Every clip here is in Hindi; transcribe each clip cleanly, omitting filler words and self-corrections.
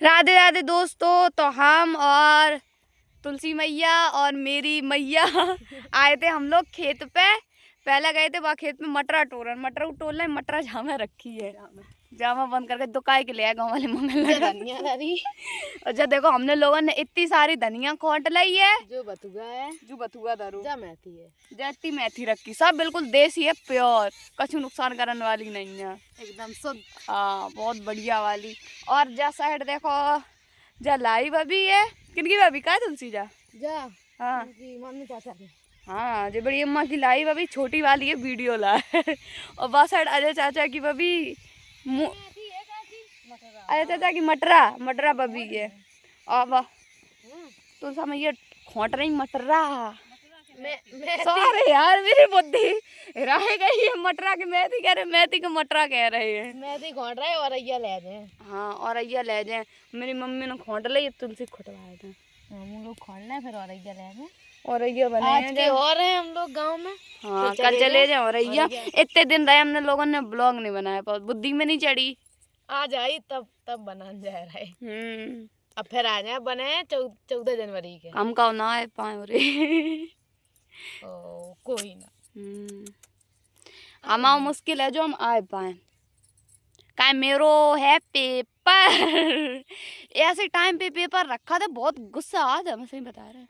राधे राधे दोस्तों। तो हम और तुलसी मैया और मेरी मैया आए थे हम लोग खेत पे। पहले गए थे वहाँ खेत में मटरा टोलने मटरा जामा रखी है, जामा बंद करके दुकाई के ले आए गाँव वाले मंगल धनिया धरी। और जब देखो हमने लोगों ने इतनी सारी धनिया खोट लाई है, जो बथुआ धरो जा मेथी है, जैती मेथी रखी, सब बिल्कुल देसी है, प्योर, कछु नुकसान करने वाली नहीं है, एकदम शुद्ध। हाँ बहुत बढ़िया वाली। और जा साइड देखो जा लाई भाभी है, किनकी भाभी का है तुलसी जा हाँ मम्मी चाचा की। हाँ जो बड़ी अम्मा की लाई भाभी छोटी वाली है, वीडियो ला और वह साइड अजय चाचा की भाभी, अजय चाचा की मटरा भाभी है। और वह तुलसा मैया खोट रही मटरा। सारे यार मेरी बुद्धि रह गई है, मटरा के मेथी कह रहे, मेथी के मटरा कह रहे हैं। मेथी खोट रहे और अय्या ले जाए। हाँ और अय्या ले जाए, मेरी मम्मी ने खोट ली, तुलसी खुटवाए थे। हम लोग खोलना फिर और अय्या ले जाए। और अय्या बने आज के और हैं हम लोग गांव में। हाँ तो कल चले जाए। और अय्या इतने दिन रहे हमने लोगों ने ब्लॉग नहीं बनाया, पर बुद्धि में नहीं चढ़ी। आज आई तब बनाने जा रहे। अब फिर आ जाए बने 14 जनवरी के। हम का ना है पाए रे कोई ना, हमारा मुश्किल है जो हम आए पाए, का मेरो है पेपर ऐसे टाइम पे पेपर रखा था, बहुत गुस्सा आ था, मैं सही बता रहा।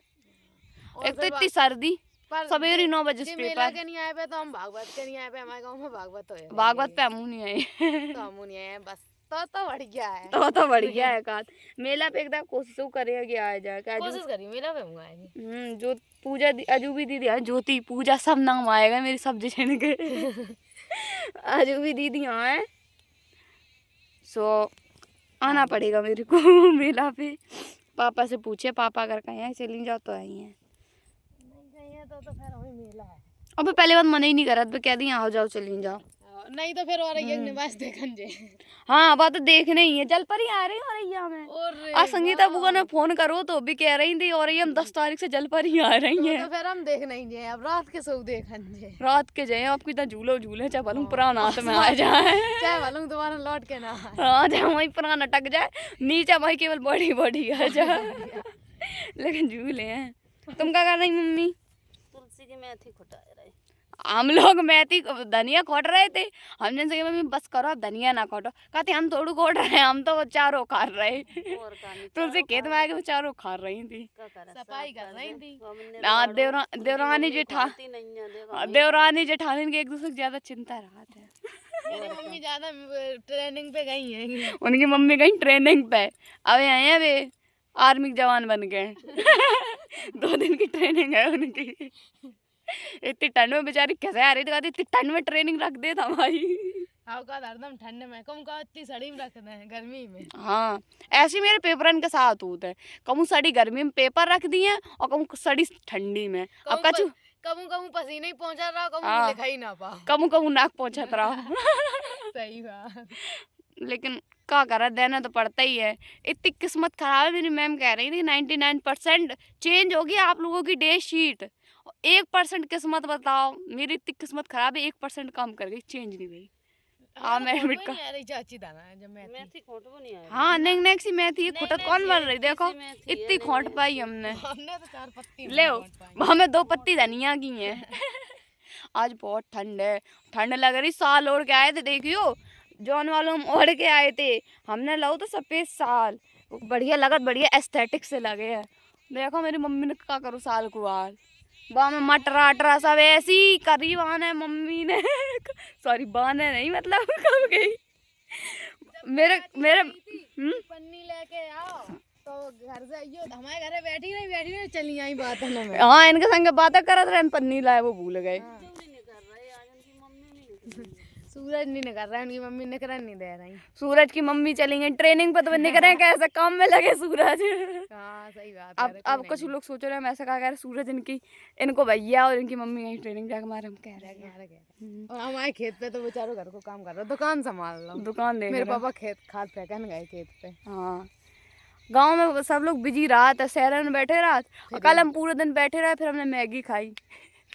एक तो इतनी सर्दी, सवेरे 9 बजे से पेपर के नहीं आए पे, तो हम भागवत के नहीं आए पे। हमारे गांव में भागवत है, भागवत पे हम नहीं आए तो हम नहीं आए बस। तो बढ़िया है, तो बढ़िया है। का मेला पे एकदम कोशिश करेगा कि आ जाए, कोशिश करी मेला पे हम आएंगे। जो पूजा अजूबी दीदी है, ज्योति पूजा सब नाम आएगा मेरी सब्जी छीन के अजूबी दीदी यहाँ है, सो आना पड़ेगा मेरे को मेला पे। पापा से पूछे, पापा अगर कहीं चली जाओ तो आई है, नहीं कहीं है तो फिर वही मेला है। अबे पहले बात मन ही नहीं करा, तो कह दी आओ जाओ चली जाओ, नहीं तो फिर और ये निवास देखन जे। हाँ बात तो देखने ही है, जल पर ही आ रही और यहाँ में। और संगीता बुआ ने फोन करो तो भी कह रही थी, और ये हम 10 तारीख से जल पर ही आ रही हैं। तो फिर हम देख नहीं जे, अब रात के सब देखन जे, रात के जाए आपको इतना झूले चाहे भलूं पुराना हाथ में आ जाए, चाहे भलूं दोबारा लौट के ना आए। हाँ चाहे वही पुराना अटक जाए, नीचे वही केवल बॉडी आ जाए लेकिन झूले हैं। तुम क्या कर रही मम्मी? तुलसी की मेथी खुटा रही। हम लोग मेथी धनिया खोट रहे थे, हमने कहा मम्मी बस करो अब धनिया ना खोटो, कहते हम थोड़ू खोट रहे हैं, हम तो वो चारों खा रहे तुलसी खेत में आके वो चारों खा रही थी, सफाई कर रही थी। देवरानी जेठानी के एक दूसरे की ज्यादा चिंता रहा था। मम्मी ज्यादा ट्रेनिंग पे गई है। उनकी मम्मी गई ट्रेनिंग पे, अब आए हैं वे आर्मी के जवान बन गए 2 दिन की ट्रेनिंग है उनकी। इतनी ठंड में बेचारी कैसे आ रही थी, कहती इतनी ठंड में ट्रेनिंग रख दे था भाई। हाँ का हरदम ठंड में कम का इतनी सड़ी में रखते हैं गर्मी में। हाँ ऐसे मेरे पेपरन के साथ होता है, कहूँ सड़ी गर्मी में पेपर रख दिए और कहूँ सड़ी ठंडी में। अब कचू कहूँ पसीने ही पहुंचा रहा, कहूँ लिखा ही ना पाओ, कहूँ नाक पहुंचत रहा सही बात। लेकिन क्या करा, देना तो पड़ता ही है। इतनी किस्मत खराब है, मेरी मैम कह रही थी 99% चेंज होगी आप लोगों की डे शीट, 1% किस्मत बताओ। मेरी इतनी किस्मत खराब है, 1% काम कर गई, चेंज नहीं गई। हाँ मैं एडमिट का चाची दाना जब मेथी खोटबो नहीं आया। हाँ नेक सी मेथी खुटत कौन बन रही, देखो इतनी खोट पाई हमने तो 4 पत्ती ले हमें 2 पत्ती धनिया की है आज बहुत ठंड है, ठंड लग रही। साल ओढ़ के आए थे, देखियो जॉन वालों हम ओढ़ के आए थे, हमने लो तो सफेद साल बढ़िया लगा, बढ़िया एस्थेटिक से लगे है। देखो मेरी मम्मी ने क्या करो साल को हाल, वहाँ में मटरा अटरा सब ऐसी करी बान है मम्मी ने सॉरी बान है नहीं मतलब कब गई मेरे पन्नी लेके आओ तो घर से आइयो, हमारे घर बैठी रही चली आई बात है। हाँ इनके संग बातें करत रहे, पन्नी लाए वो भूल गए। सूरज नहीं कर रहा है, उनकी मम्मी निकरन नहीं दे रही। सूरज की मम्मी चली गई ट्रेनिंग पे, तो निकले कैसे काम में लगे सूरज। हाँ सही बात। अब कुछ लोग सोच रहे हैं मैं ऐसा कहा कह रहे सूरज इनको भैया और इनकी मम्मी यही ट्रेनिंग जाके मारे, हम कह रहे हैं। और हमारे खेत पे तो बेचारों घर को काम कर रहे, दुकान संभाल लो, दुकान देख मेरे पापा खेत खाद फेंकन गए खेत पे। हाँ गाँव में सब लोग बिजी रहा था, शहर में बैठे रहा, और कल हम पूरे दिन बैठे रहे, फिर हमने मैगी खाई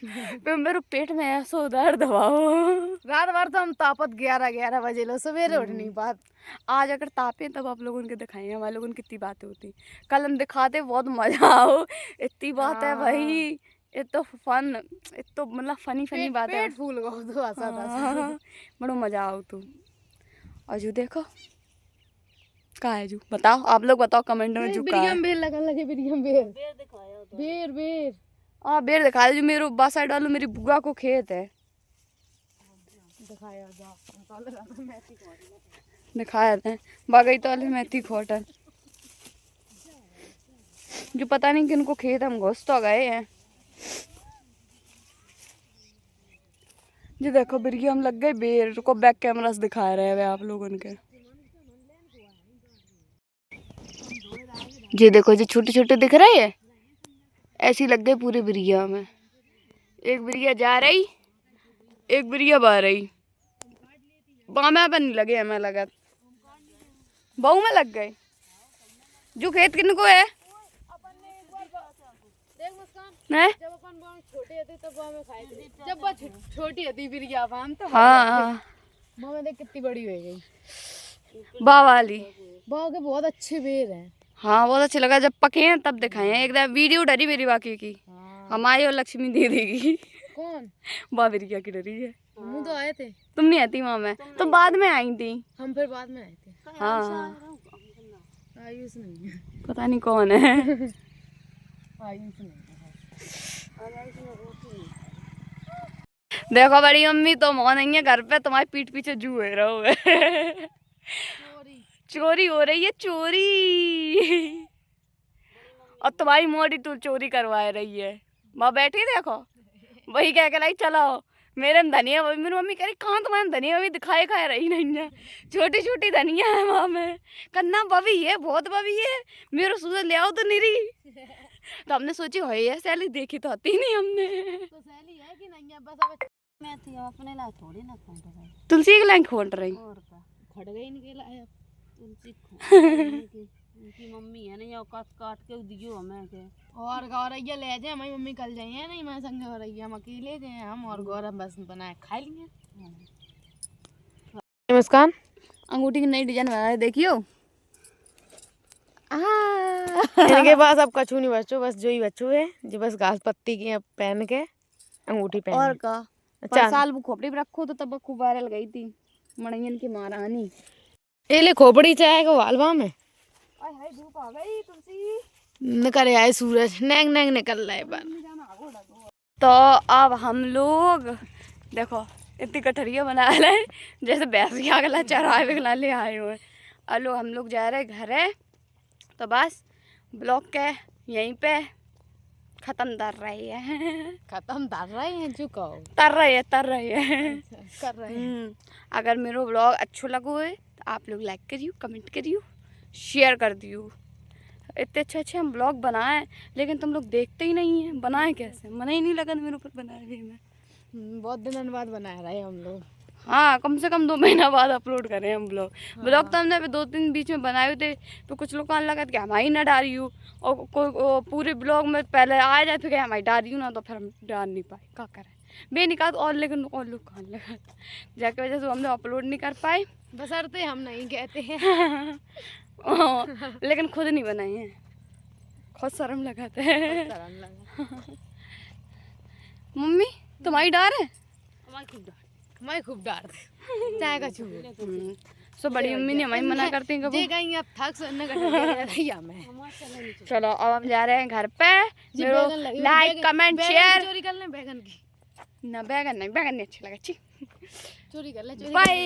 फिर मेरे पेट में ऐसा दर्द हुआ हो। रात भर तो हम तापत 11 बजे लो, सवेरे उठ नहीं पात। आज अगर तापे तब आप लोगों के दिखाएंगे, हमारे लोगों की कितनी बातें होती। कल हम दिखाते बहुत मजा आओ, इतनी बात है भाई, ये तो फन, ये तो मतलब फनी बात है। पेट फूल गो तो ऐसा था। बड़ा मजा आओ तू। और जो देखो कहाँ है, जो बताओ, आप लोग बताओ कमेंट में, जो कहाँ है। बेर लगन लगे, बेर दिखाया, बेर हाँ बेर दिखा दे, जो मेरे बस साइड वालों मेरी बुआ को खेत है, दिखाया दिखाया था बागई तो मेथी खोटल, जो पता नहीं किनको खेत हम घुस तो गए हैं। जो देखो बिरगी हम लग गए बेर को, बैक कैमरा से दिखा रहे हैं आप लोगों के। ये देखो जो छोटे छोटे दिख रहे हैं, ऐसी लग गए पूरे बिरिया में। एक बिरिया जा रही, एक बिरिया बा रही, बामे पर नहीं लगे, हमें लगा बहू में लग गए। जो खेत किनको है जब अपन छोटे थे तब हमें खाए थे, जब वो छोटी थी बिरिया पान तो हाँ माँ देख कितनी बड़ी हो गई। बा वाली बा के बहुत अच्छे बेर हैं। हाँ बहुत अच्छे लगा, जब पके हैं तब दिखाए हैं। एकदम वीडियो डरी मेरी बाकी की, हमारी और लक्ष्मी दीदी की। कौन? बा बिरिया की डरी है। हम तो आए थे, तुम नहीं आती वहाँ में, तुम बाद में आई थी। हम फिर बाद में आए थे। हाँ आयुष नहीं है, पता नहीं कौन है। आयुष नहीं है। देखो बड़ी मम्मी तो मोह नहीं है घर पे, तुम्हारी पीठ पीछे जुए रहो। चोरी हो रही है, चोरी। और तुम्हारी मोटी तू चोरी करवा रही है। माँ बैठी देखो, वही कह के लाई चलो मेरे में धनिया। मेरी मम्मी कह रही कहाँ तुम्हारे धनिया, अभी दिखाए खाए रही नहीं है, छोटी छोटी धनिया है माँ में। कन्ना बबी है, बहुत बबी है, मेरे सूझे ले आओ तो नहीं रही। तो हमने सोची हो ये सैली देखी तो आती नहीं हमने। तो सैली है कि नहीं है, बस अब मैं थी अपने ला थोड़ी ना खोट रही, तुलसी के लाइन खोट रही और का खड़ गई इनके लाए तुलसी उनकी मम्मी है नहीं, काट काट के दियो हमें के। और गौरैया ले जाए, हमारी मम्मी कल जाइए नहीं, मैं संग गौरैया हम अकेले गए हम, और गौरव बस बनाए खा लिए। नमस्कार, अंगूठी की नई डिजाइन बना रहे, देखियो। इनके पास अब कछु नहीं बच्चों, बस जो ही बच्चों है जो बस घास पत्ती की पहन के अंगूठी पहन। और का पर साल वो खोपड़ी पे रखो तो तब खूब वायरल गई थी मणियन की महारानी। ये ले खोपड़ी चाहे को वालवा में आय हाय धूप आ गई तुलसी, निकल आए सूरज, नैंग नैंग निकल रहा है बार। तो अब हम लोग देखो इतनी कटरिया बना रहे जैसे भैंस की अगला चराए बिगला ले आए हुए। अलो हम लोग जा रहे घर है, तो बस ब्लॉग के यहीं पे खत्म कर रही है। खत्म कर रहे हैं, जो कहो तर रही है कर रहे हैं। अगर मेरा ब्लॉग अच्छा लगो है तो आप लोग लाइक करियो, कमेंट करियो, शेयर कर दियो। इतने अच्छे हम ब्लॉग बनाए लेकिन तुम लोग देखते ही नहीं है, बनाए कैसे, मन ही नहीं लगा मेरे ऊपर बनाए हुए में। बहुत दिनों बाद बना रहे हैं हम लोग। हाँ कम से कम 2 महीना बाद अपलोड करें हम ब्लॉग। ब्लॉग तो हमने 2-3 बीच में बनाए हुए थे, तो कुछ लोग कहने लगा कि हमारी ना डाली हूँ, और कोई पूरे ब्लॉग में पहले आ जाए फिर हमारी डाली हूँ ना, तो फिर हम डाल नहीं पाए, क्या करें बेनिकात। और लेकिन और लोग कहने लगा जाके वजह से हमने अपलोड नहीं कर पाए, बसरते हम नहीं कहते हैं। लेकिन खुद नहीं बनाए हैं, खुद शर्म लगाते हैं। मम्मी तुम्हारी डार है, मैं खूब डार चाहे का छू सो बड़ी मम्मी ने हमारी मना करती है जे कहीं अब थक सोने का भैया मैं। चलो अब हम जा रहे हैं घर पे। Like comment share. चोरी कर ले बैगन की ना बैगन नहीं, बैगन नहीं अच्छा लगा, चोरी कर ले। बाय।